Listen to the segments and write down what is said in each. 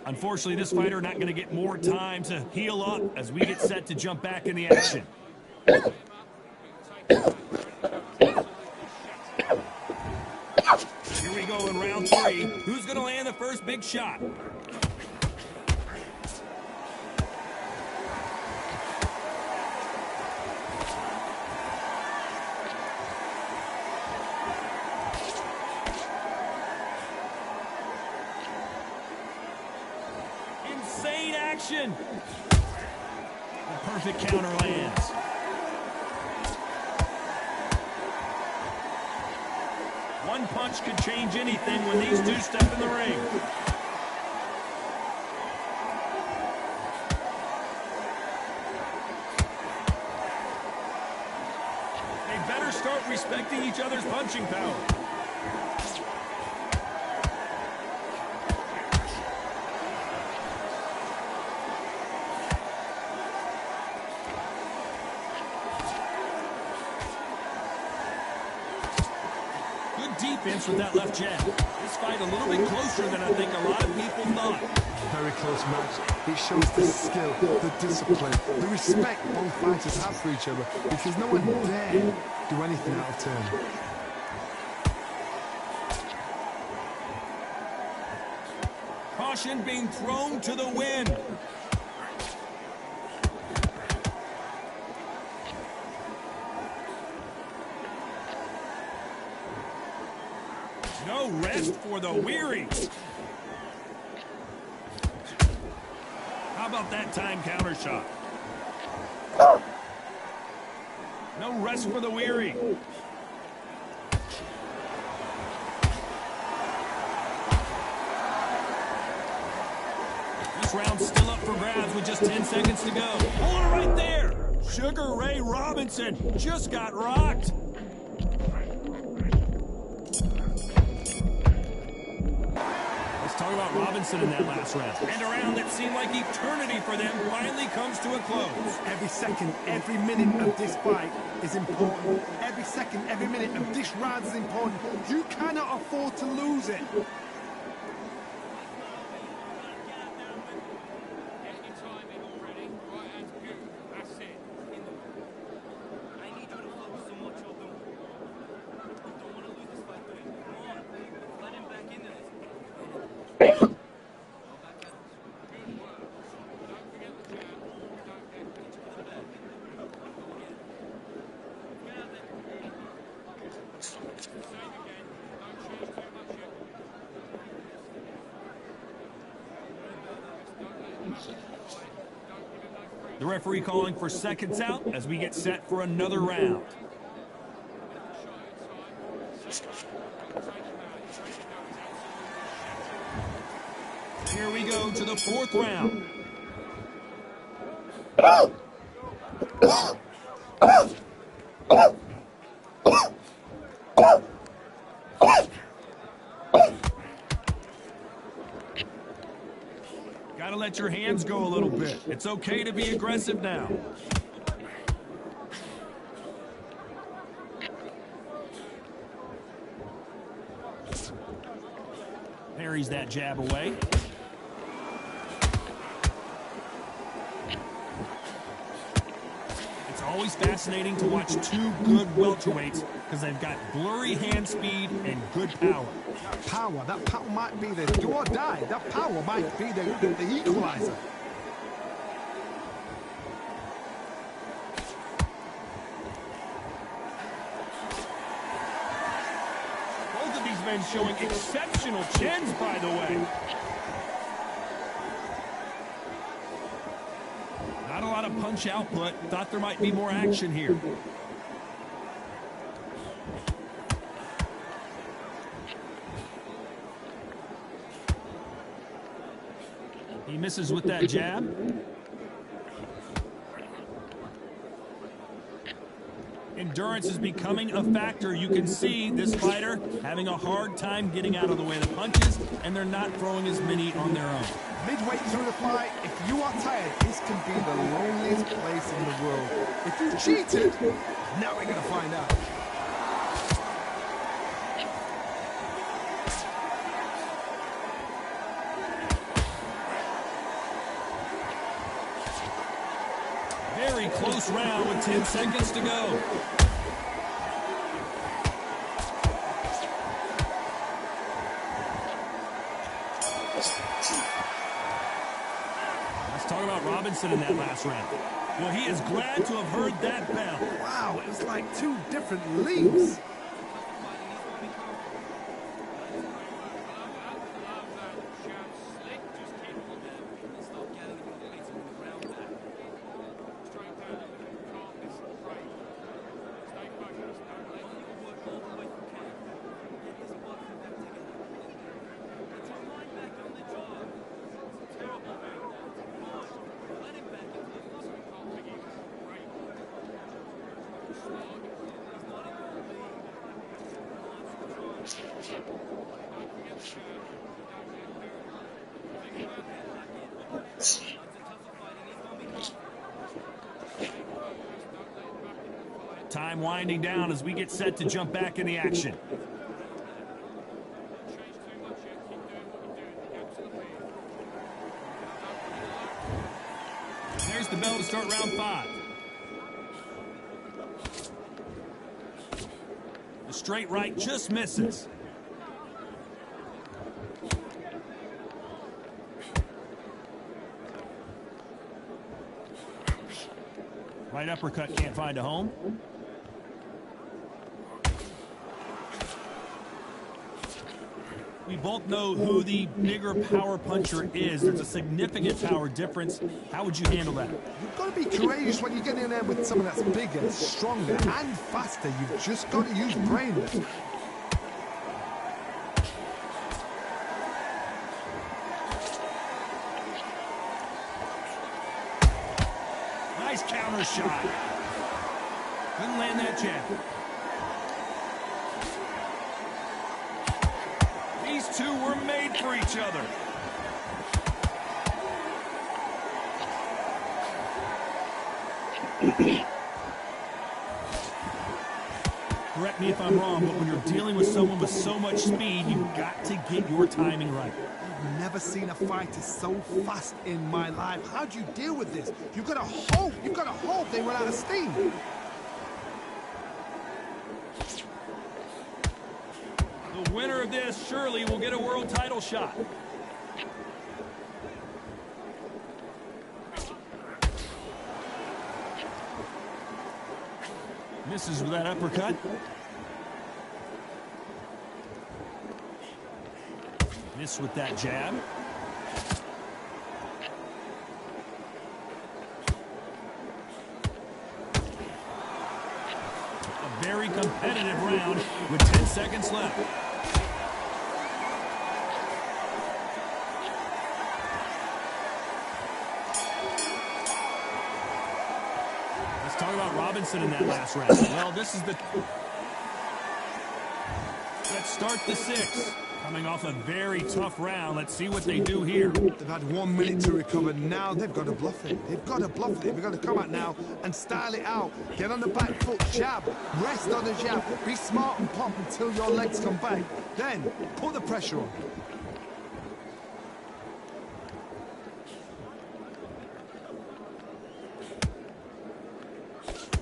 Unfortunately, this fighter not going to get more time to heal up as we get set to jump back in the action. Here we go in round 3. Who's going to land the first big shot? Insane action. The perfect counter lands. One punch could change anything when these two step in the ring. They better start respecting each other's punching power. Defense with that left jab. This fight a little bit closer than I think a lot of people thought. Very close match. It shows the skill, the discipline, the respect both fighters have for each other, because no one dare do anything out of turn. Caution being thrown to the wind. No rest for the weary. How about that time counter shot? No rest for the weary. This round's still up for grabs with just 10 seconds to go. Hold it right there. Sugar Ray Robinson just got rocked. Talk about Robinson in that last round. And a round that seemed like eternity for them finally comes to a close. Every second, every minute of this fight is important. Every second, every minute of this round is important. You cannot afford to lose it. The referee calling for seconds out as we get set for another round. Here we go to the 4th round. Gotta let your hands go a little bit. It's okay to be aggressive now. Parries that jab away. It's always fascinating to watch two good welterweights because they've got blurry hand speed and good power. That power might be the do or die. That power might be the equalizer. Both of these men showing exceptional chins, by the way. Not a lot of punch output. Thought there might be more action here. He misses with that jab. Endurance is becoming a factor. You can see this fighter having a hard time getting out of the way of the punches, and they're not throwing as many on their own. Midway through the fight, if you are tired, it's can be the loneliest place in the world. If you cheated, now we're going to find out. Very close round with 10 seconds to go. Let's talk about Robinson in that last round. Well, he is glad to have heard that bell. Wow, it was like two different leagues. Time winding down as we get set to jump back in the action. There's the bell to start round 5. The straight right just misses. Right uppercut can't find a home. We both know who the bigger power puncher is. There's a significant power difference. How would you handle that? You've got to be courageous when you get in there with someone that's bigger, stronger, and faster. You've just got to use brain. Nice counter shot. Couldn't land that jab. These two were made for each other. Correct me if I'm wrong, but when you're dealing with someone with so much speed, you've got to get your timing right. I've never seen a fighter so fast in my life. How do you deal with this? You've got to hope they run out of steam. The winner of this surely will get a world title shot. Misses with that uppercut. Miss with that jab. A very competitive round with 10 seconds left. Talk about Robinson in that last round. Well, this is the... Let's start the 6th. Coming off a very tough round. Let's see what they do here. They've had 1 minute to recover. Now they've got to bluff it. They've got to bluff it. They've got to come out now and style it out. Get on the back foot, jab. Rest on the jab. Be smart and pump until your legs come back. Then put the pressure on.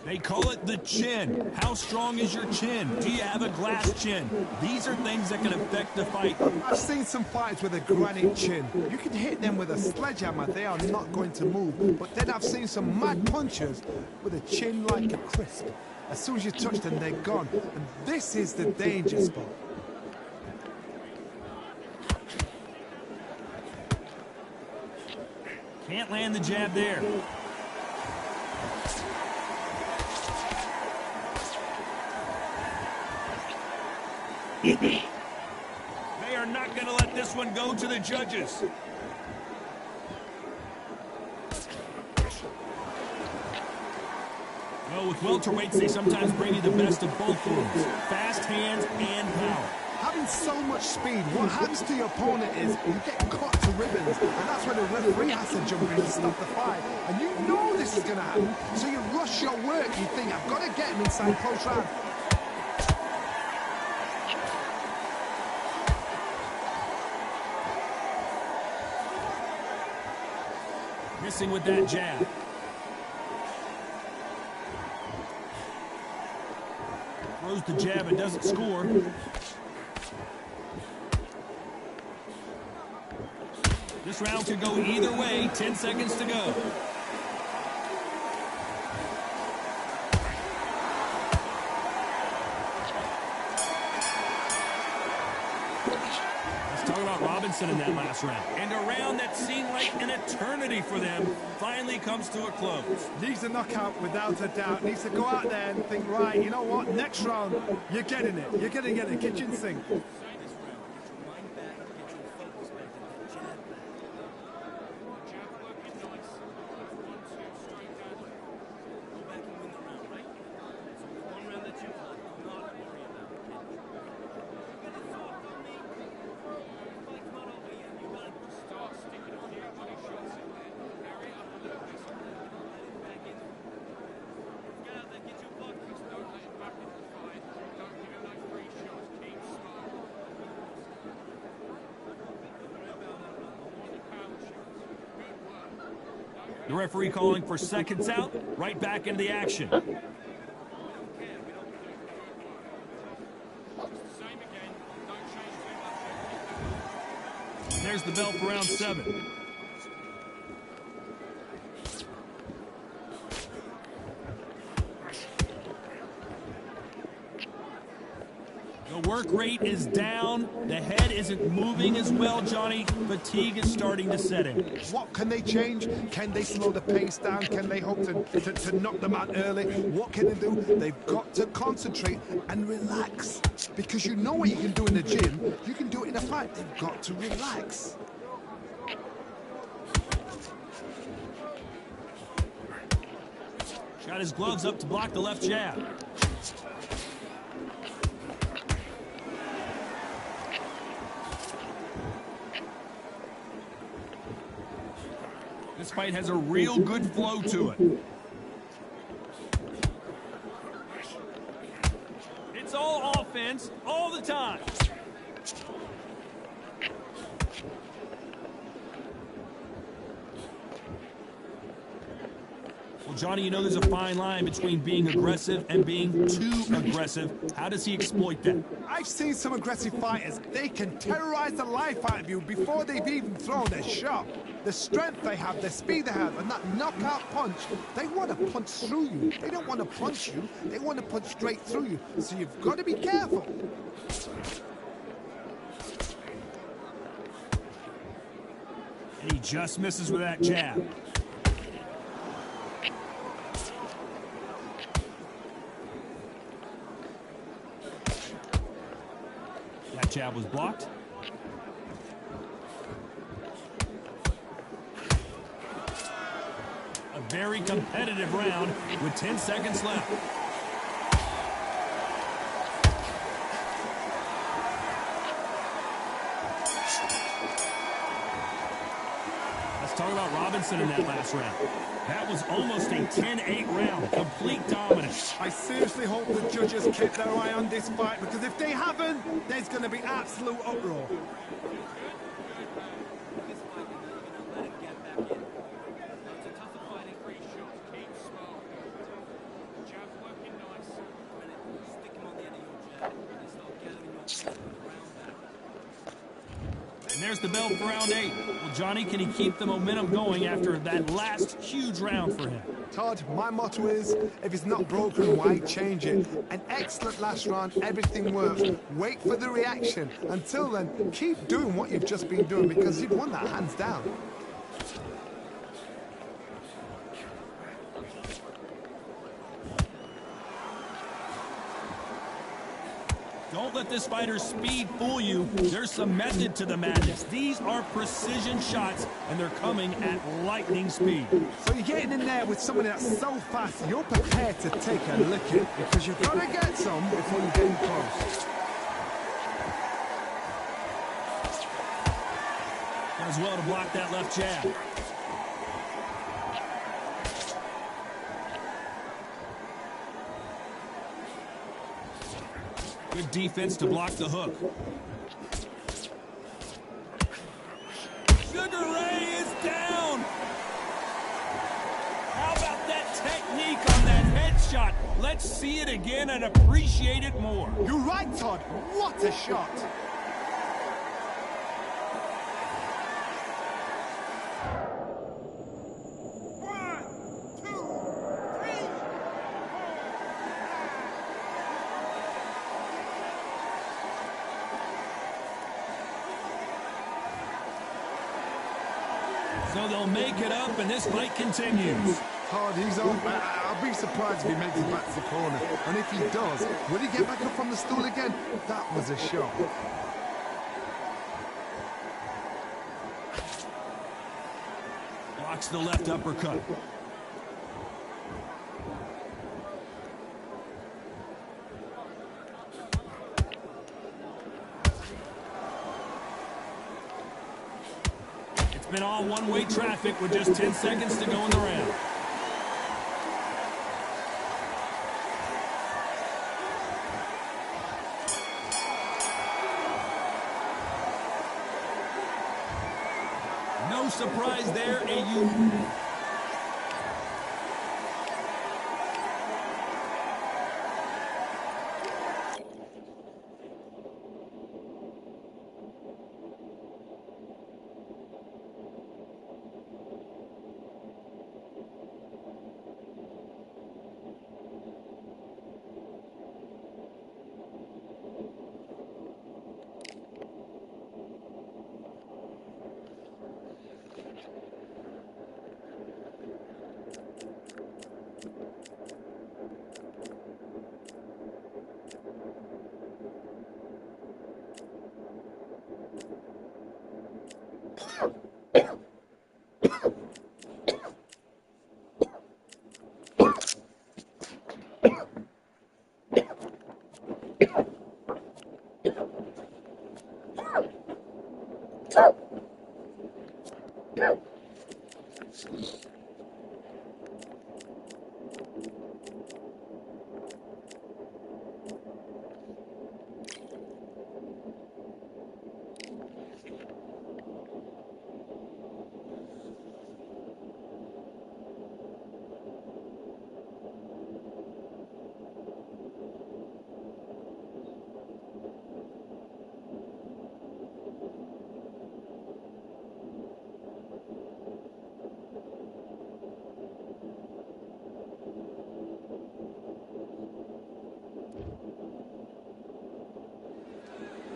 They call it the chin. How strong is your chin? Do you have a glass chin? These are things that can affect the fight. I've seen some fights with a granite chin. You can hit them with a sledgehammer. They are not going to move. But then I've seen some mad punchers with a chin like a crisp. As soon as you touch them, they're gone. And this is the danger spot. Can't land the jab there. They are not going to let this one go to the judges. Well, with welterweights, they sometimes bring you the best of both worlds. Fast hands and power. Having so much speed, what happens to your opponent is you get cut to ribbons, and that's when the referee has to jump in and stop the fight. And you know this is going to happen, so you rush your work. You think, I've got to get him inside close round. Missing with that jab. Throws the jab and doesn't score. This round could go either way. 10 seconds to go. Let's talk about Robinson in that last round. And a round that seemed like an eternity for them finally comes to a close. Needs a knockout without a doubt. Needs to go out there and think, right, you know what, next round, you're getting it. You're going to get a kitchen sink. The referee calling for seconds out, right back into the action. There's the bell for round 7. The work rate is down. The head isn't moving as well, Johnny. Fatigue is starting to set in. What can they change? Can they slow the pace down? Can they hope to knock them out early? What can they do? They've got to concentrate and relax. Because you know what you can do in the gym, you can do it in a fight. They've got to relax. Got his gloves up to block the left jab. This fight has a real good flow to it. It's all offense, all the time. Well, Johnny, you know there's a fine line between being aggressive and being too aggressive. How does he exploit that? I've seen some aggressive fighters. They can terrorize the life out of you before they've even thrown their shot. The strength they have, the speed they have, and that knockout punch, they want to punch through you. They don't want to punch you. They want to punch straight through you. So you've got to be careful. And he just misses with that jab. That jab was blocked. A very competitive round with 10 seconds left. Let's talk about Robinson in that last round. That was almost a 10-8 round, complete dominance. I seriously hope the judges keep their eye on this fight, because if they haven't, there's going to be absolute uproar. And there's the bell for round 8. Well, Johnny, can he keep the momentum going after that last huge round for him? Todd, my motto is, if it's not broken, why change it? An excellent last round, everything works. Wait for the reaction. Until then, keep doing what you've just been doing, because you've won that hands down. Don't let this fighter's speed fool you. There's some method to the madness. These are precision shots, and they're coming at lightning speed. So you're getting in there with somebody that's so fast, you're prepared to take a licking, because you've got to get some before you get in close. Does well to block that left jab. Good defense to block the hook. Sugar Ray is down. How about that technique on that headshot? Let's see it again and appreciate it more. You're right, Todd. What a shot. So they'll make it up, and this fight continues. Todd, he's on. I'll be surprised if he makes it back to the corner. And if he does, will he get back up from the stool again? That was a shot. Blocks the left uppercut. Been all one-way traffic with just 10 seconds to go in the round. No surprise there, AU.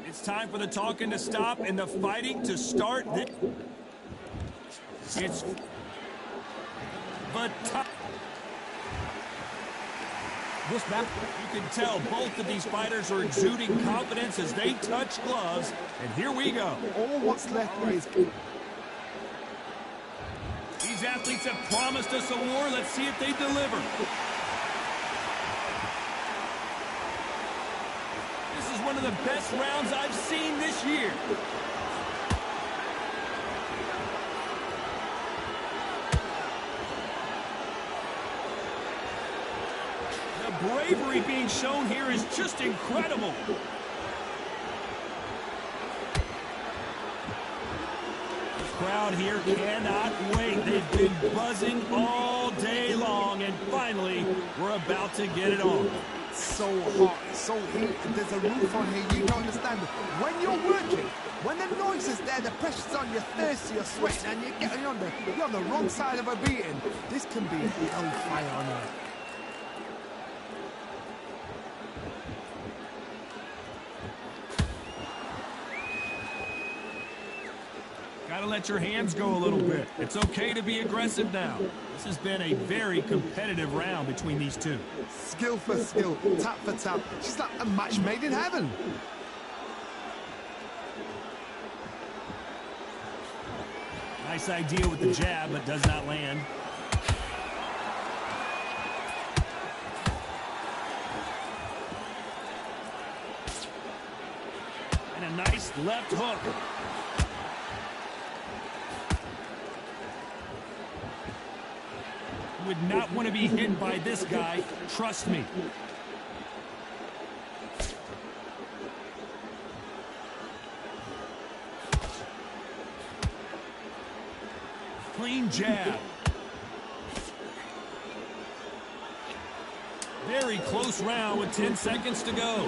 It's time for the talking to stop and the fighting to start. It's but this map, you can tell both of these fighters are exuding confidence as they touch gloves. And here we go. All what's left is these athletes have promised us a war. Let's see if they deliver. One of the best rounds I've seen this year. The bravery being shown here is just incredible. The crowd here cannot wait. They've been buzzing all day long, and finally, we're about to get it on. So hot, so heat, and there's a roof on here, you don't understand. When you're working, when the noise is there, the pressure's on, you're thirsty, you're sweating, and you're on the wrong side of a beating. This can be hellfire on earth. Gotta let your hands go a little bit. It's okay to be aggressive now. This has been a very competitive round between these two. Skill for skill, tap for tap. She's like a match made in heaven. Nice idea with the jab, but does not land. And a nice left hook. Would not want to be hit by this guy, trust me. Clean jab. Very close round with 10 seconds to go.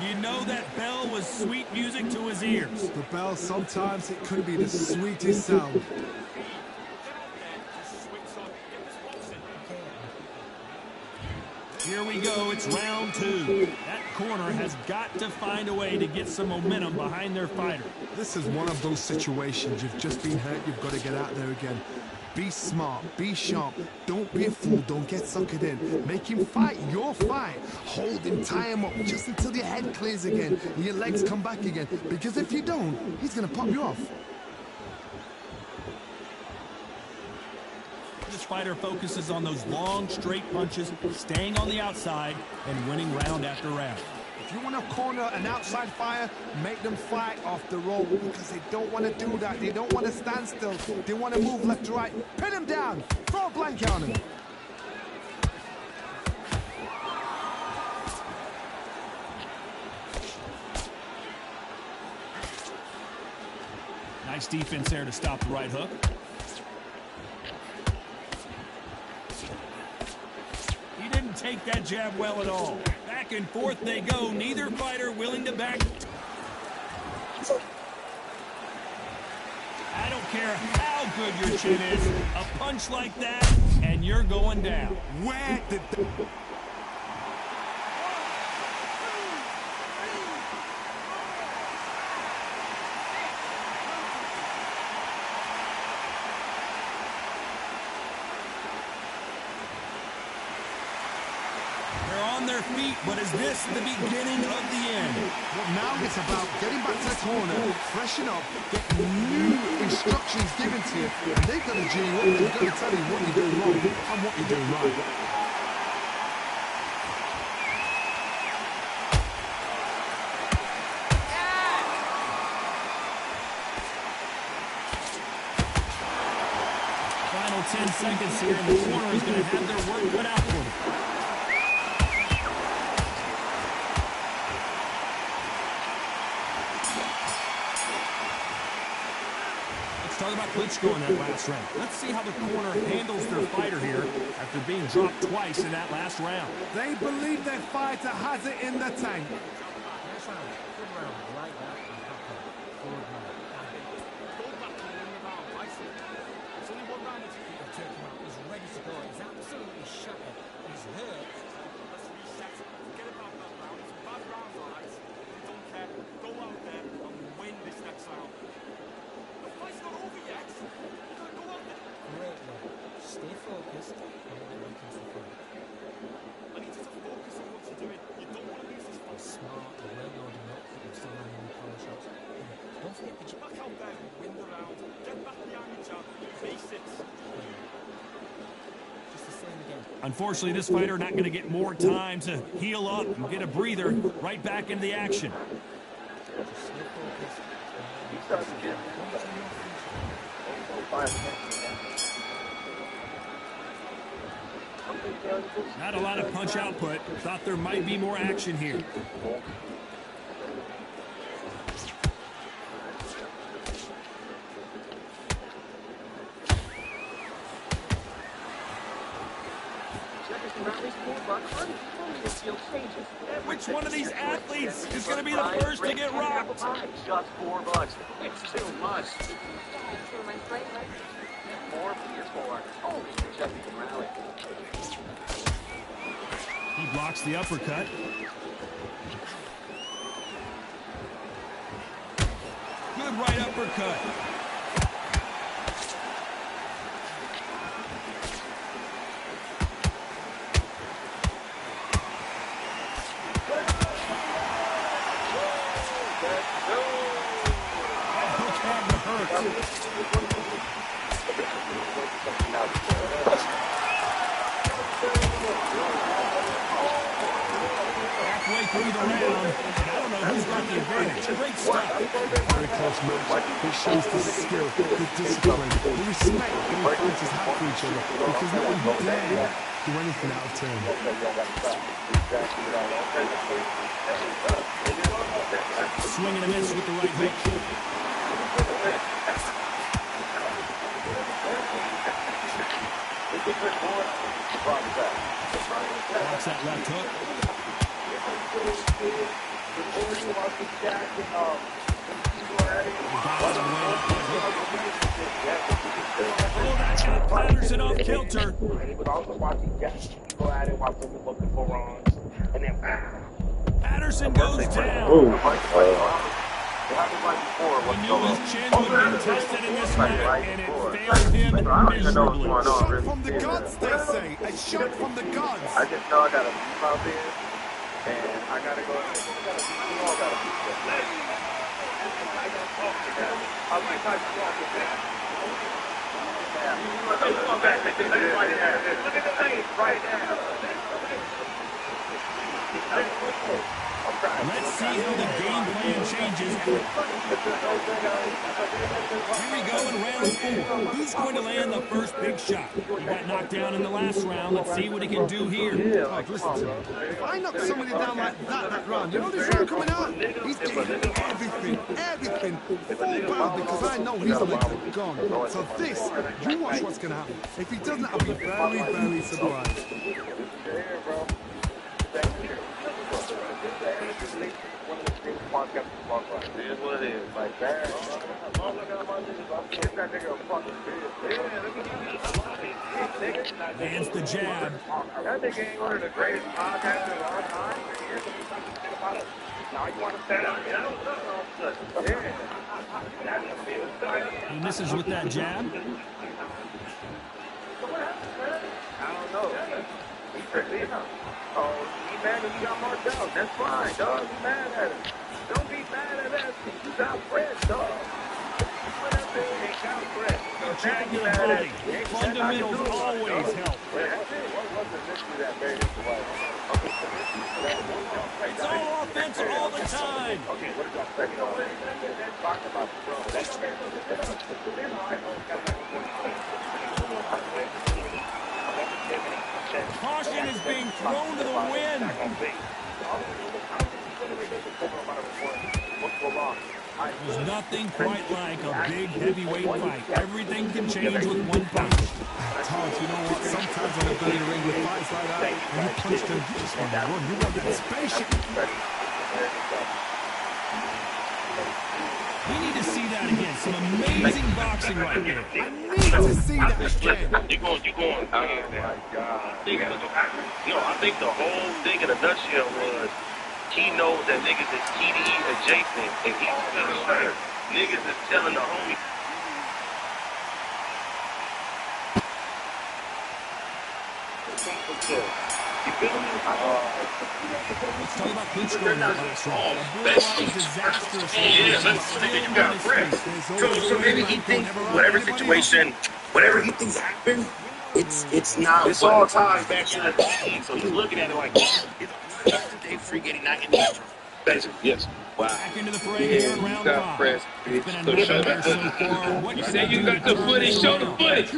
You know that bell was sweet music to his ears. The bell, sometimes it could be the sweetest sound. Here we go, it's round 2. That corner has got to find a way to get some momentum behind their fighter. This is one of those situations. You've just been hurt, you've got to get out there again. Be smart, be sharp, don't be a fool, don't get suckered in. Make him fight your fight. Hold him, tie him up, just until your head clears again and your legs come back again. Because if you don't, he's going to pop you off. This fighter focuses on those long, straight punches, staying on the outside, and winning round after round. If you want to corner an outside fighter, make them fight off the rope because they don't want to do that. They don't want to stand still. They want to move left to right. Pin him down. Throw a blanket on him. Nice defense there to stop the right hook. He didn't take that jab well at all. Back and forth they go. Neither fighter willing to back. I don't care how good your chin is. A punch like that, and you're going down. Where did the... On their feet, but is this the beginning of the end? Well, now it's about getting back to the corner, freshen up, get new instructions given to you, and they're going to G you up, they're going to tell you what you're doing wrong and what you're doing right. Final 10 seconds here, and the corner is going to have their work cut out for them. Talk about Klitschko in that last round. Let's see how the corner handles their fighter here after being dropped twice in that last round. They believe their fighter has it in the tank. Stay focused on what you're looking for. I need you to focus on what you're doing. You don't want to lose this fight. Smart, you're well loading up, but you're still landing the power shots. Don't forget the back out there, wind around, get back behind the jab, basics. Just the same again. Unfortunately, this fighter not going to get more time to heal up and get a breather right back into the action. Just stay focused. Not a lot of punch output. Thought there might be more action here. Which one of these athletes is going to be the first to get rocked? Just $4. It's too much. 4 years for only Jeffy can rally. He blocks the uppercut. Good right uppercut. That hook had to hurt. Halfway through the round, and I don't know who's got the advantage. Great stuff. Very close match. It shows the skill, the discipline, the respect that the fighters have for each other, because no one dare do anything out of turn. Swing and a miss with the right hook. Blocks that left hook. Oh, that got Patterson off kilter. He was also watching Jackson go at it while someone looking for runs. And then, Patterson goes down. We knew his chin would be tested in this match, and it failed him miserably. A shot from the gods, they say. A shot from the gods. I just know I got to beat out there, and I got to go. We all got to beat them. I like how you walk with that. Look at the face right now. Let's see how the game plan changes. Here we go in round 4. Who's going to land the first big shot? He got knocked down in the last round. Let's see what he can do here. Listen to me. If I knock somebody down like that round, you know this round coming out? He's getting everything full pound, because I know his legs are gone. So this, you watch what's going to happen. If he doesn't, I'll be very, very surprised. It is what it is. Like that. Lands the jab. That nigga ain't one of the greatest podcasters of our time. Now you want to stand up? He misses with that jab. I don't know. Oh, he mad that he got marked out. That's fine, dog. Be mad at him. Don't be mad at us. You got Fred, dog. What up there? They got Fred. So Jab to the body. Fundamentals always help. That's it. What was the mystery that made it It's all offense all the time. Okay, what did y'all say? You know what? Talk about the bro. Caution is being thrown to the wind. There's nothing quite like a big heavyweight fight. Everything can change with one punch. Todd, you know what? Sometimes when I've been in the ring with fights like that, when you punch them, you just want to run. You want that spaceship. We need to see that again. Some amazing boxing right there. I need to see that again. You going. No, I think the whole thing in a nutshell was he knows that niggas is TDE adjacent, and he's feeling like niggas is telling the homie. You feel me? Let's talk about Klitschko in that last round. A borderline disastrous. Yeah, you got Fred. So maybe he thinks whatever situation, whatever he thinks happened, it's not. It's all ties back to the team. So he's looking at it like it's day free getting not getting extra. Basically, yes. Wow. Back into the fray here in round 5. It's been a nightmare so far. What You say you got the footage, show the footage. I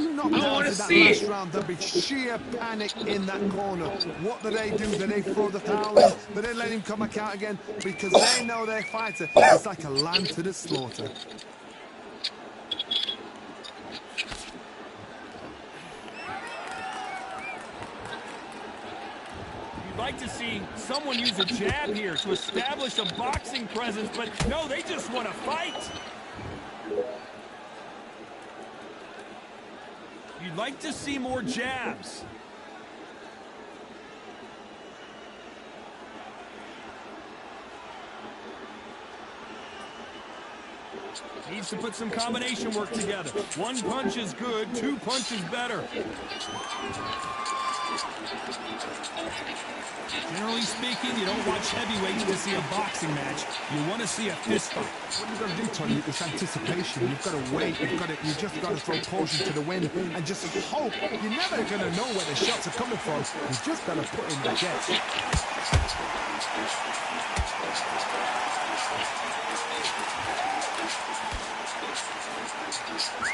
want to see it. Round, there'll be sheer panic in that corner. What do? Do they throw the towel in? Do they let him come back out again? Because they know their fighter is like a lamb to the slaughter. You'd like to see someone use a jab here to establish a boxing presence, but no, they just want to fight. You'd like to see more jabs. Needs to put some combination work together. One punch is good, 2 punches better. Generally speaking, you don't watch heavyweights to see a boxing match. You want to see a fist fight. What you've got to do, Tony, is anticipation. You've got to wait. You just got to throw caution to the wind and just hope. You're never going to know where the shots are coming from. You just got to put in the jet.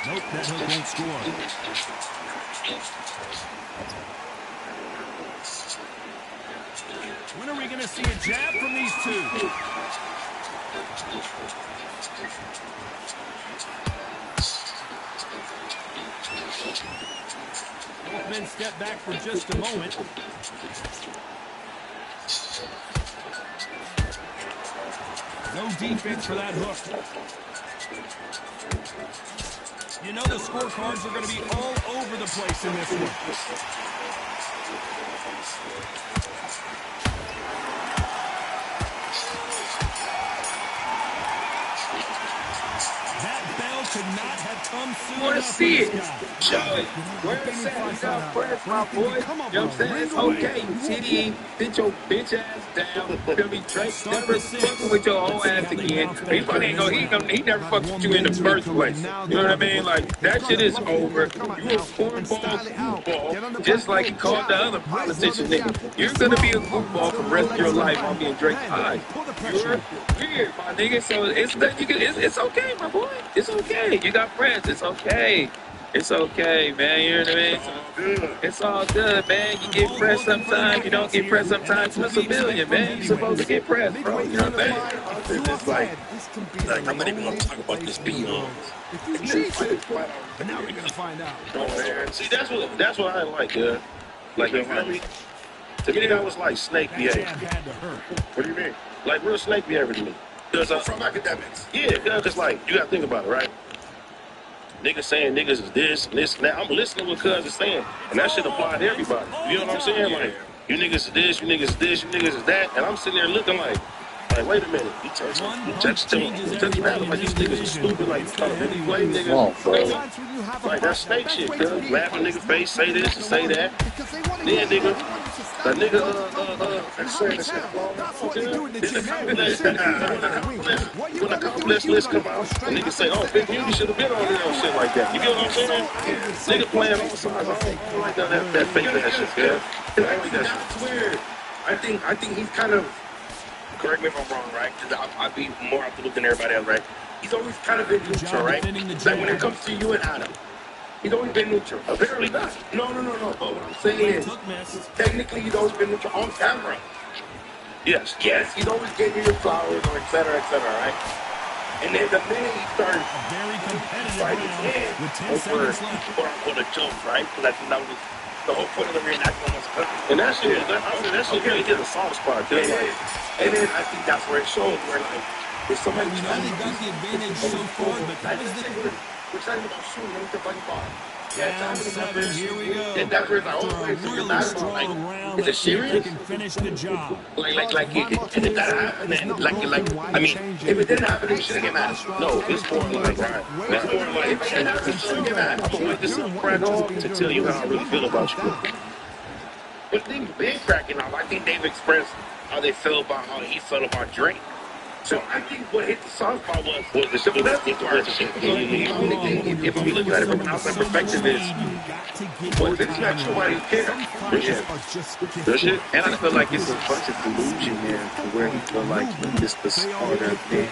Nope, that hook won't score. When are we going to see a jab from these two? Both men step back for just a moment. No defense for that hook. You know the scorecards are going to be all over the place in this one. That bell could not have come soon I want to enough for see this it. guy. Joey, where it's at? He's out press, my boy. You know what I'm saying? It's okay. TDE, sit your bitch ass down. Feel me? Drake never fucking with your whole ass again. He probably ain't he never fucked with you in the first place. You know what I mean? Like, that shit is over. You a cornball, goofball, just like he called the other politician nigga. You're gonna be a goofball for the rest of your life on being Drake's eyes. You're weird, my nigga. So it's okay, my boy. It's okay. You got friends. It's okay. It's okay, man. You know what I mean? It's all good, man. You get pressed sometimes. You don't get pressed sometimes. You're a civilian, man. You're supposed to get pressed, bro. You know what I'm saying? It's like I'm not even gonna talk about this beyond. Now we're gonna find out. Oh, man. See, that's what I like, like, you feel me? To me, that was like snake behavior. What do you mean? Like real snake behavior to me. From academics. Yeah, because like you gotta think about it, right? Niggas saying niggas is this and this and that. I'm listening to what cuz is saying, and that should apply to everybody. You know what I'm saying? Like you niggas is this, you niggas is this, you niggas is that, and I'm sitting there looking like wait a minute, you touch that like these niggas are stupid, like you trying to really play niggas. Like that snake shit, cuz laugh in nigga face, say this and say that. Then nigga, the nigga when the complex list come out, the niggas say, oh, Big Beauty should have been on there or shit like that. You get what I'm saying? Nigga playing all sides. I don't like that fake ass shit, man. I don't like that shit. That's weird. I think he's kind of, correct me if I'm wrong, right? Because I'd be more optimistic than everybody else, right? He's always kind of been neutral, right? Like when it comes to you and Adam, he's always been neutral. Apparently not. No. But what I'm saying is, technically, he's always been neutral on camera. Yes, he's always gave you your flowers or et cetera, right? And then the minute he started Very competitive fighting round in with 10 over seconds left. quote-unquote a joke, right? Because I think that was the whole point of the reenactment was and that shit, that shit really hit a soft spot. And then I think that's where it shows where like if somebody We know they got the advantage so far, but that was the we're talking about shooting with the bunny ball. down 7. Here we go. And that's where it's like, After oh, a wait, so you're really not strong like, round, is it let's see if they serious? can finish the job. Like, if it gotta happen, then, I mean, if it didn't happen, it shouldn't get mad. No, it's more like, right. It's more like, if it didn't happen, it shouldn't get mad. I'm gonna wait this up crack off to tell you how I really feel about you. But things been cracking off. I think they've expressed how they feel about how he felt about Drake. So I think what hit the soft spot was the domestic part. If I'm looking at it from an outside perspective, is well, it's not nobody cares. That shit. And I feel like it's a bunch of delusion there to where he feel like he is the smarter than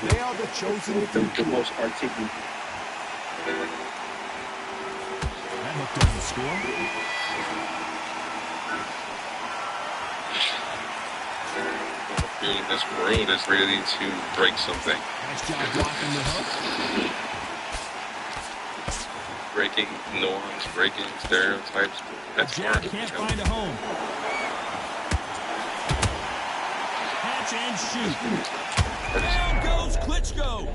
the most articulate. That hook doesn't score. This world is ready to break something. Nice job blocking the hook. Breaking norms, breaking stereotypes. That's Jab hard. can't find a home. Catch and shoot. Down goes Klitschko.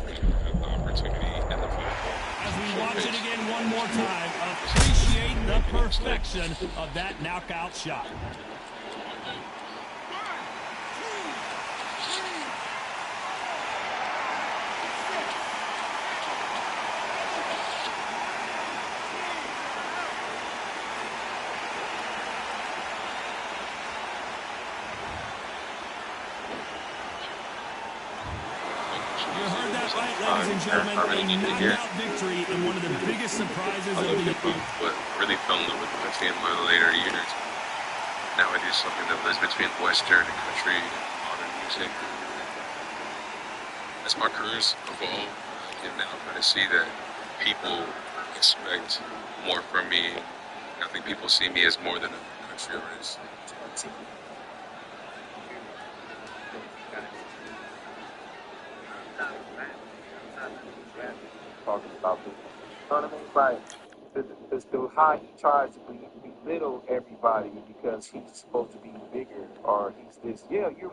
The opportunity and the fight. As we watch it again one more time, appreciate the perfection of that knockout shot. You heard that right, ladies and gentlemen. A knockout victory and one of the biggest surprises I of love the hip hop, but really fell in love with country in my later years. Now I do something that lives between Western and country and modern music. As my careers evolve, and now I'm going to see that people expect more from me. I think people see me as more than a country artist. Talking about this. You know what I mean? Like, how he tries to belittle everybody because he's supposed to be bigger or he's this. Yeah, you're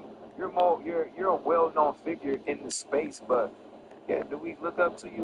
a well-known figure in the space, but yeah, do we look up to you?